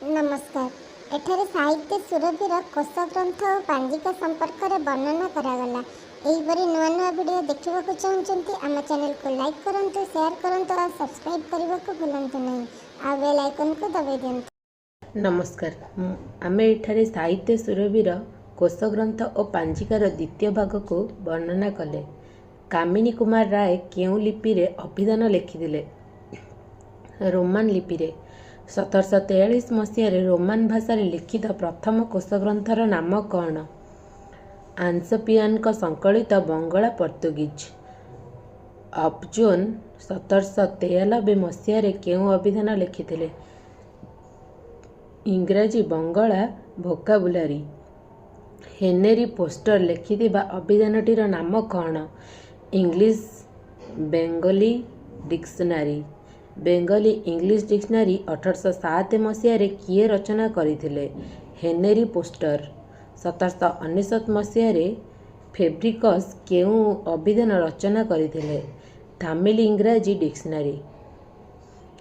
नमस्कार। एठारे साहित्य सुरभिर कोश ग्रंथ और पांजिका संपर्क में वर्णना करागला। एहीपरि नुआ नुआ वीडियो देखा चाहते आम चैनल को लाइक करूँ, शेयर करूँ और सब्सक्राइब करने को भूलु नहीं। आ बेल आइकन को दबाई दियंतु। नमस्कार। आमे एठारे साहित्य सुरभिर कोश ग्रंथ और पांजिकार द्वितीय भाग को वर्णना कले। कामिनी कुमार राय केउं लिपि अभिधान लिखिथिले? रोमान लिपि। 1743 मसीह रोमान भाषा लिखित प्रथम कोश ग्रंथर नाम कौन? आंसपियान संकलित बंगला पर्तुगीज। अपजोन 1793 मसीह केउं अभिधान लिखिथिले? इंग्राजी बंगला भोकाबुलारी। हेनरी फोस्टर लिखिथिबा अभिधानटीर नाम कौन? English Bengali dictionary. Bengali English dictionary 1807 मसीह किए रचना करथिले? Henry Foster. 1799 मसीह फेब्रिकस केउं अभिधान रचना करथिले? तामिल इंग्राजी dictionary.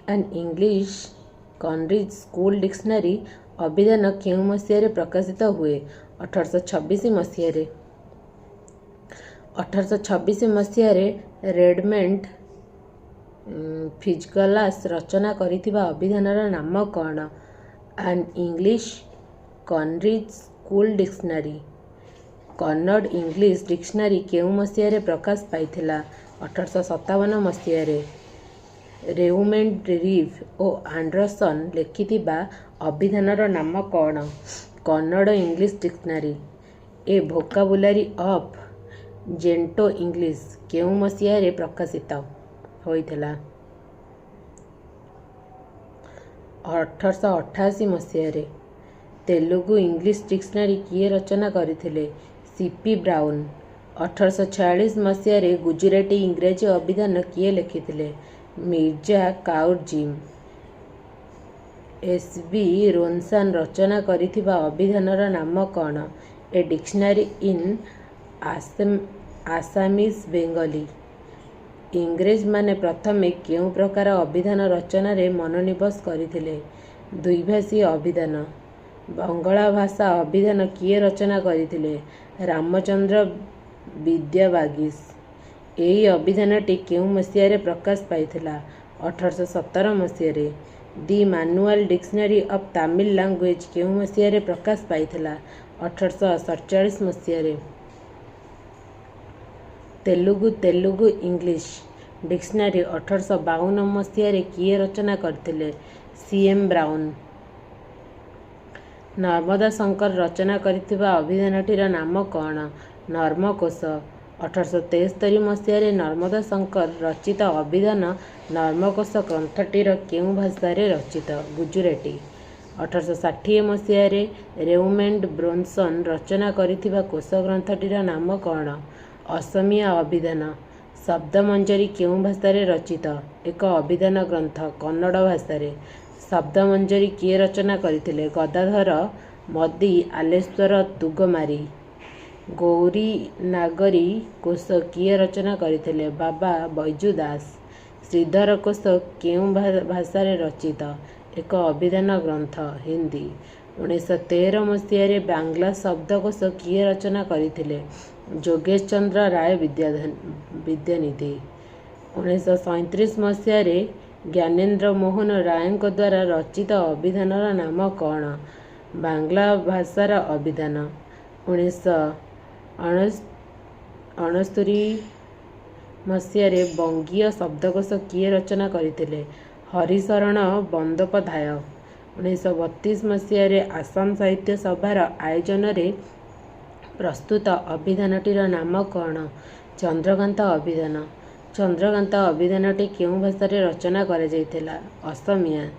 And English Canarese school dictionary अभिधान केउं मसीह प्रकाशित हुए? 1826 मसीह। 1826 मसीह रेडमेंट फिजगलास रचना करिथिबा अभिधानर नाम कौन? An English Canarese school dictionary. Kannada English dictionary केउं मसीह प्रकाश पाइथिला? 1857 मसीह। रेउमेंड रिव और एंडरसन लिखिथिबा अभिधानर नाम कौन? Kannada English dictionary. A vocabulary of Gentoo English केउं मसीह प्रकाशित होइथिला? 1888 मसीह। तेलुगु इंग्लिश डिक्शनरी किए रचना करथिले? C P Brown. 1846 मसीह गुजराती इंग्राजी अभिधान किए लिखिथिले? मिर्जा काउरजिम। एसबी रोनसान रचना करिथिबा अभिधानर नाम कौन? A dictionary in Assamese Bengali. इंग्रेज माने प्रथमे केउं प्रकार अभिधान रचना रे मनोनिवेश करथिले? द्विभाषी अभिधान। बंगला भाषा अभिधान किए रचना करथिले? रामचंद्र विद्यावागीश। एही अभिधानटी केउं मसीह प्रकाश पाइथिला? 1817 मसीह। The manual dictionary of Tamil language केउं मसीह प्रकाश पाइथिला? 1847 मसीह। तेलुगु इंग्लिश डिक्शनरी 1852 मसीह किए रचना करथिले? C M Brown. नर्मदा शंकर रचना करिथिबा अभिधानटीर नाम कौन? नर्मकोश। 1873 मसीह नर्मदा शंकर रचित अभिधान नर्मकोश ग्रंथटीर केउं भाषा रचित? गुजराती। 1860 मसीह रेउमेंड ब्रोनसन रचना करिथिबा कोश ग्रंथटीर नाम कौन? असमिया अभिधान। शब्दमंजरी केउं भाषा रचित? एक अभिधान ग्रंथ कन्नड़ भाषा। शब्दमंजरी किए रचना करथिले? गदाधर मदी आलेश्वर तुगमारी। गौरी नागरी कोश किए रचना करथिले? बाबा बैजू दास। श्रीधर कोश केउं भाषा रचित? एक अभिधान ग्रंथ हिंदी। 1913 मसीह बांग्ला शब्दकोश किए रचना करथिले? जोगेश चंद्र राय विद्यानिधि। 1937 मसीह ज्ञानेन्द्र मोहन राय द्वारा रचित अभिधानर नाम कौन? बांग्ला भाषार अभिधान। 1969 मसीह बंगीय शब्दकोश किए रचना करथिले? हरिशरण बंदोपाध्याय। 1932 मसीह आसाम साहित्य सभार आयोजन रे प्रस्तुत अभिधानटीर नाम कौन? चंद्रकांत अभिधान। चंद्रकांत अभिधानटी केउं भाषा रचना करा जायथिला? असमिया।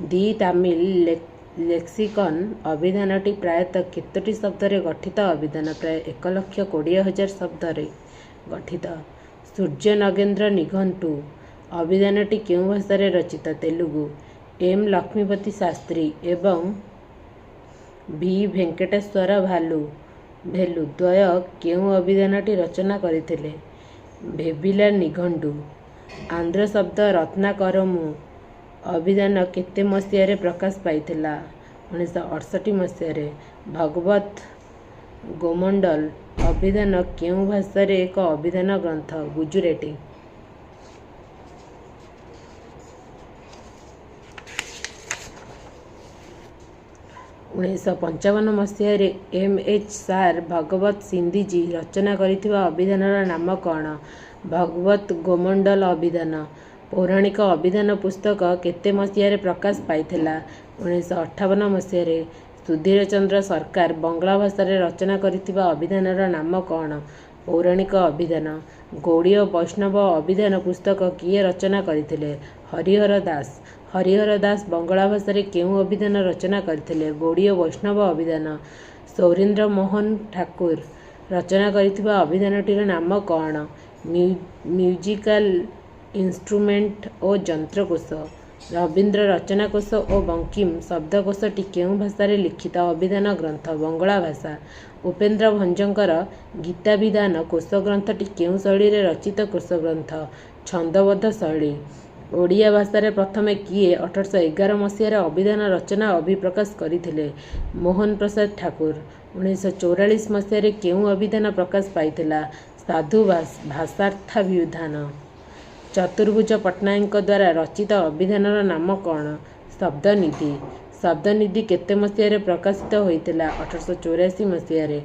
दि तामिल लेक्सिकन अभिधानटी प्रायतः केतोटी शब्द गठित अभिधान? प्राय 1,20,000 शब्द गठित। सूर्य नगेन्द्र निघंटु अभिधानटी केउं भाषा रचित? तेलुगु। एम लक्ष्मीपति शास्त्री एवं भी वेंकटेश्वर भेलु द्वय केउं अभिधानटी रचना करथिले? भेबिला निघंटु। आंध्र शब्द रत्नाकरमु अभिधान केते मसीह प्रकाश पाइथिला? 1968 ଭଗବତ ଗୋମଣ୍ଡଲ ଅଭିଧାନ କେଉଁ ଭାଷାରେ ଏକ ଅଭିଧାନ ଗ୍ରନ୍ଥ? ଗୁଜୁରାଟୀ। 1955 ଏମ୍.ଏଚ୍. ସାର୍ ଭଗବତ ସିନ୍ଧିଜୀ ରଚନା କରିଥିବା ଅଭିଧାନର ନାମ କ'ଣ? ଭଗବତ ଗୋମଣ୍ଡଲ ଅଭିଧାନ। ପୌରାଣିକ ଅଭିଧାନ ପୁସ୍ତକ କେତେ ମସିହାରେ ପ୍ରକାଶ ପାଇଥିଲା? 1958 ସୁଧୀର ଚନ୍ଦ୍ର ସରକାର ବଙ୍ଗଳା ଭାଷାରେ ରଚନା କରିଥିବା ଅଭିଧାନର ନାମ କ'ଣ? ପୌରାଣିକ ଅଭିଧାନ। ଗୌଡ଼ୀୟ ବୈଷ୍ଣବ ଅଭିଧାନ ପୁସ୍ତକ କିଏ ରଚନା କରିଥିଲେ? ହରିହର ଦାସ। ହରିହର ଦାସ ବଙ୍ଗଳା ଭାଷାରେ କେଉଁ ଅଭିଧାନ ରଚନା କରିଥିଲେ? ଗୌଡ଼ୀୟ ବୈଷ୍ଣବ ଅଭିଧାନ। ସୌରୀନ୍ଦ୍ର ମୋହନ ଠାକୁର ରଚନା କରିଥିବା ଅଭିଧାନଟିର ନାମ କ'ଣ? ମ୍ୟୁଜିକାଲ ଇନ୍ଷ୍ଟ୍ରୁମେଣ୍ଟ ଓ ଯନ୍ତ୍ରକୋଷ। ରବୀନ୍ଦ୍ର ରଚନାକୋଷ ଓ ବଙ୍କିମ ଶବ୍ଦକୋଷଟି କେଉଁ ଭାଷାରେ ଲିଖିତ ଅଭିଧାନ ଗ୍ରନ୍ଥ? ବଙ୍ଗଳା ଭାଷା। ଉପେନ୍ଦ୍ର ଭଞ୍ଜଙ୍କର ଗୀତାଭିଧାନ କୋଷଗ୍ରନ୍ଥଟି କେଉଁ ଶୈଳୀରେ ରଚିତ କୋଷଗ୍ରନ୍ଥ? ଛନ୍ଦବଦ୍ଧ ଶୈଳୀ। ଓଡ଼ିଆ ଭାଷାରେ ପ୍ରଥମେ କିଏ 1811 ମସିହାରେ ଅଭିଧାନ ରଚନା ଅଭିପ୍ରକାଶ କରିଥିଲେ? ମୋହନ ପ୍ରସାଦ ଠାକୁର। 1944 ମସିହାରେ କେଉଁ ଅଭିଧାନ ପ୍ରକାଶ ପାଇଥିଲା? ସାଧୁ ଭାଷାର୍ଥାଭିଧାନ। ଚତୁର୍ଭୁଜ ପଟ୍ଟନାୟକଙ୍କ ଦ୍ୱାରା ରଚିତ ଅଭିଧାନର ନାମ କ'ଣ? ଶବ୍ଦନିଧି। ଶବ୍ଦନିଧି କେତେ ମସିହାରେ ପ୍ରକାଶିତ ହୋଇଥିଲା? 1884 ମସିହାରେ।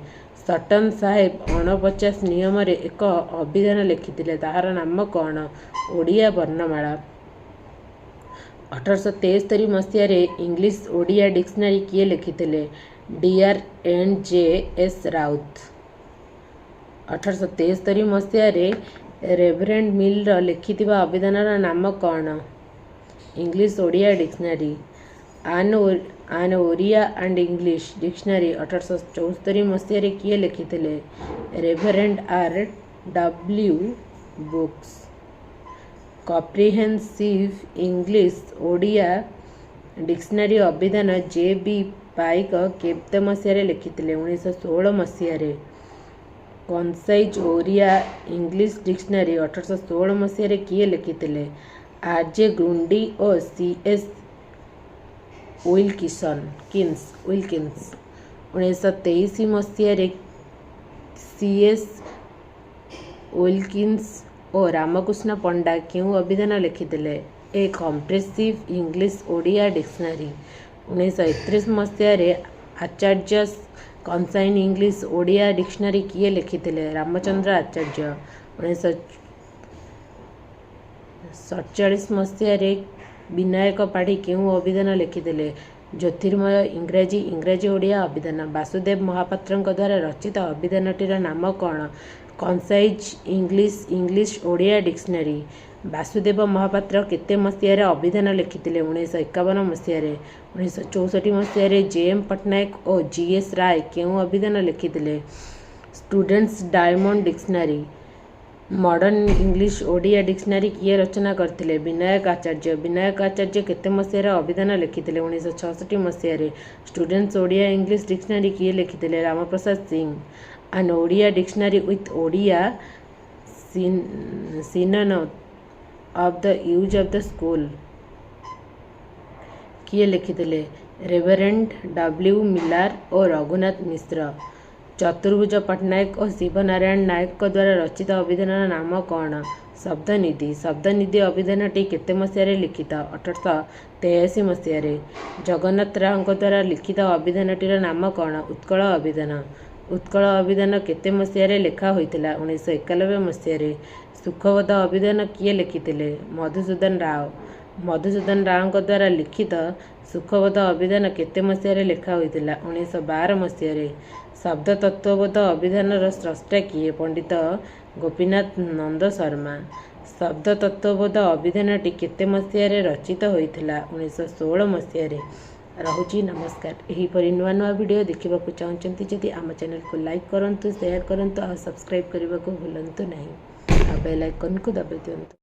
ସଟନ ସାହେବ 49 ନିୟମରେ ଏକ ଅଭିଧାନ ଲେଖିଥିଲେ, ତାହାର ନାମ କ'ଣ? ଓଡ଼ିଆ ବର୍ଣ୍ଣମାଳା। 1873 ମସିହାରେ ଇଂଲିଶ ଓଡ଼ିଆ ଡିକ୍ସନାରୀ କିଏ ଲେଖିଥିଲେ? ଡି.ଆର୍.ଏନ୍.ଜେ.ଏସ୍. ରାଉତ। 1873 ମସିହାରେ ରେଭରେଣ୍ଡ ମିଲର ଲେଖିଥିବା ଅଭିଧାନର ନାମ କ'ଣ? English Odia dictionary. An Oriya and English dictionary 1874 ମସିହାରେ କିଏ ଲେଖିଥିଲେ? Reverend R W. Brooks. Comprehensive English Odia dictionary ଅଭିଧାନ ଜେ.ବି. ପାଇକ କେତେ ମସିହାରେ ଲେଖିଥିଲେ? 1916 ମସିହାରେ। କନସାଇଜ୍ ଓଡ଼ିଆ ଇଂଲିଶ ଡିକ୍ସନାରୀ 1816 ମସିହାରେ କିଏ ଲେଖିଥିଲେ? ଆର୍.ଜେ. ଗ୍ରୁଣ୍ଡି ଓ ସି.ଏସ୍. ୱିଲକିନ୍ସ। 1923 ମସିହାରେ ସି.ଏସ୍. ୱିଲକିନ୍ସ ଓ ରାମକୃଷ୍ଣ ପଣ୍ଡା କେଉଁ ଅଭିଧାନ ଲେଖିଥିଲେ? ଏ କମ୍ପ୍ରେସିଭ ଇଂଲିଶ ଓଡ଼ିଆ ଡିକ୍ସନାରୀ। 1931 ମସିହାରେ ଆଚାର୍ଯ୍ୟସ୍ କନସାଇନ୍ ଇଂଲିଶ ଓଡ଼ିଆ ଡିକ୍ସନାରୀ କିଏ ଲେଖିଥିଲେ? ରାମଚନ୍ଦ୍ର ଆଚାର୍ଯ୍ୟ। 1947 ମସିହାରେ ବିନାୟକ ପାଢ଼ୀ କେଉଁ ଅଭିଧାନ ଲେଖିଥିଲେ? ଜ୍ୟୋତିର୍ମୟ ଇଂରାଜୀ ଓଡ଼ିଆ ଅଭିଧାନ। ବାସୁଦେବ ମହାପାତ୍ରଙ୍କ ଦ୍ୱାରା ରଚିତ ଅଭିଧାନଟିର ନାମ କ'ଣ? କନସାଇଜ୍ ଇଂଲିଶ ଓଡ଼ିଆ ଡିକ୍ସନାରୀ। ବାସୁଦେବ ମହାପାତ୍ର କେତେ ମସିହାରେ ଅଭିଧାନ ଲେଖିଥିଲେ? 1951 ମସିହାରେ। 1964 ମସିହାରେ ଜେ.ଏମ୍. ପଟ୍ଟନାୟକ ଓ ଜି.ଏସ୍. ରାୟ କେଉଁ ଅଭିଧାନ ଲେଖିଥିଲେ? Students diamond dictionary. Modern English Odia dictionary କିଏ ରଚନା କରିଥିଲେ? ବିନାୟକ ଆଚାର୍ଯ୍ୟ। ବିନାୟକ ଆଚାର୍ଯ୍ୟ କେତେ ମସିହାରେ ଅଭିଧାନ ଲେଖିଥିଲେ? 1966 ମସିହାରେ। ଷ୍ଟୁଡେଣ୍ଟସ୍ ଓଡ଼ିଆ ଇଂଲିଶ ଡିକ୍ସନାରୀ କିଏ ଲେଖିଥିଲେ? Ramprasad Singh. An Odia dictionary with Odia synonyms of the use of the school କିଏ ଲେଖିଥିଲେ? Reverend W. ମିଲାର ଓ ରଘୁନାଥ ମିଶ୍ର। ଚତୁର୍ଭୁଜ ପଟ୍ଟନାୟକ ଓ ଶିବନାରାୟଣ ନାୟକଙ୍କ ଦ୍ୱାରା ରଚିତ ଅଭିଧାନର ନାମ କ'ଣ? ଶବ୍ଦନିଧି। ଶବ୍ଦନିଧି ଅଭିଧାନଟି କେତେ ମସିହାରେ ଲିଖିତ? 1883 ମସିହାରେ। ଜଗନ୍ନାଥ ରାଓଙ୍କ ଦ୍ୱାରା ଲିଖିତ ଅଭିଧାନଟିର ନାମ କ'ଣ? ଉତ୍କଳ ଅଭିଧାନ। ଉତ୍କଳ ଅଭିଧାନ କେତେ ମସିହାରେ ଲେଖା ହୋଇଥିଲା? 1991 ମସିହାରେ। ସୁଖବୋଧ ଅଭିଧାନ କିଏ ଲେଖିଥିଲେ? ମଧୁସୂଦନ ରାଓ। ମଧୁସୂଦନ ରାଓଙ୍କ ଦ୍ୱାରା ଲିଖିତ ସୁଖବୋଧ ଅଭିଧାନ କେତେ ମସିହାରେ ଲେଖା ହୋଇଥିଲା? 1912 ମସିହାରେ। ଶବ୍ଦତତ୍ତ୍ୱବୋଧ ଅଭିଧାନର ସ୍ରଷ୍ଟା କିଏ? ପଣ୍ଡିତ ଗୋପୀନାଥ ନନ୍ଦ ଶର୍ମା। ଶବ୍ଦତତ୍ତ୍ୱବୋଧ ଅଭିଧାନଟି କେତେ ମସିହାରେ ରଚିତ ହୋଇଥିଲା? 1916 ମସିହାରେ। ରହୁଛି, ନମସ୍କାର। ଏହିପରି ନୂଆ ନୂଆ ଭିଡ଼ିଓ ଦେଖିବାକୁ ଚାହୁଁଛନ୍ତି ଯଦି ଆମ ଚ୍ୟାନେଲକୁ ଲାଇକ୍ କରନ୍ତୁ, ସେୟାର କରନ୍ତୁ ଆଉ ସବସ୍କ୍ରାଇବ୍ କରିବାକୁ ଭୁଲନ୍ତୁ ନାହିଁ ଆଉ ବେଲ୍ ଆଇକନ୍କୁ ଦବାଇ ଦିଅନ୍ତୁ।